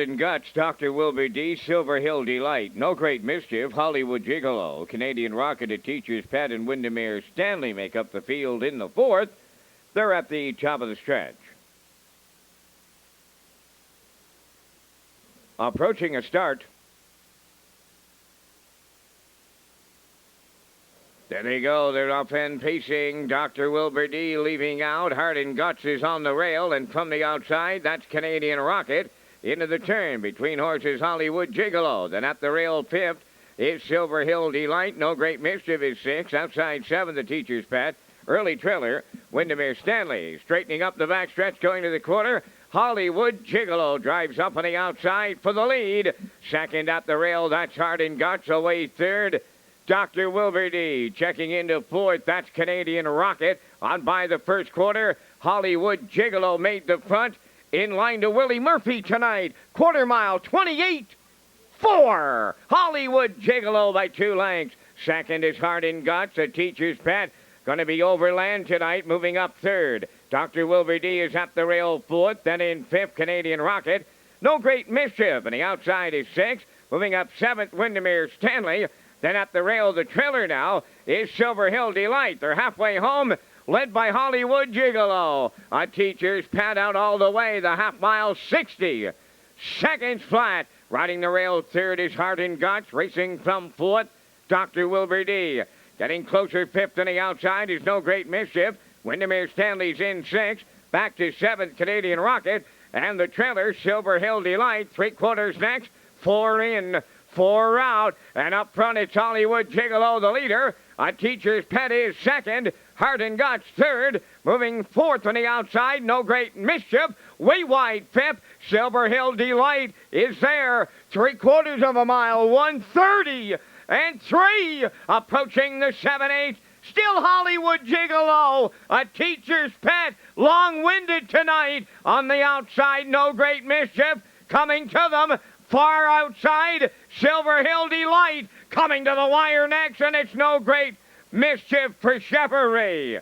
and Guts, Dr. Wilbur D., Silver Hill Delight, No Great Mischief, Hollywood Gigolo, Canadian Rocket at Teachers Pet, and Windermere Stanley make up the field in the fourth. They're at the top of the stretch. Approaching a start. There they go. They're off and pacing. Dr. Wilbur D. leaving out. Heart and Guts is on the rail, and from the outside, that's Canadian Rocket. Into the turn between horses Hollywood Gigolo. Then at the rail fifth is Silver Hill Delight. No Great Mischief is six. Outside seven, the Teacher's Pet. Early Triller, Windermere Stanley. Straightening up the backstretch, going to the quarter. Hollywood Gigolo drives up on the outside for the lead. Second at the rail, that's Heart and Guts. Away third, Dr. Wilbur D. Checking into fourth, that's Canadian Rocket. On by the first quarter, Hollywood Gigolo made the front. In line to Willie Murphy tonight. Quarter mile, 28-4. Hollywood Gigolo by 2 lengths. Second is Heart and Guts, a Teacher's Pet. Going to be Overland tonight, moving up third. Dr. Wilbur D. is at the rail fourth. Then in fifth, Canadian Rocket. No Great Mischief, and the outside is sixth. Moving up seventh, Windermere Stanley. Then at the rail, the trailer now is Silver Hill Delight. They're halfway home, led by Hollywood Gigolo. A Teacher's Pet out all the way, the half mile, 60 seconds flat. Riding the rail third is Heart and Guts. Racing from fourth, Dr. Wilbur D. Getting closer fifth on the outside is No Great Mischief. Windermere Stanley's in sixth. Back to seventh, Canadian Rocket. And the trailer, Silver Hill Delight. 3/4 next. 4 in, 4 out. And up front, it's Hollywood Gigolo, the leader. A Teacher's Pet is second. Heart and Guts third. Moving fourth on the outside, No Great Mischief. Way wide fifth. Silver Hill Delight is there. 3/4 of a mile, 1:30.3. Approaching the 7/8. Still Hollywood Gigolo, a Teacher's Pet, long-winded tonight. On the outside, No Great Mischief, coming to them, far outside, Silver Hill Delight, coming to the wire next, and it's No Great Mischief for Chevrolet.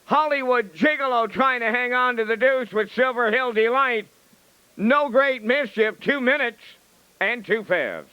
Hollywood Gigolo trying to hang on to the deuce with Silver Hill Delight. No Great Mischief, 2 minutes and 2/5.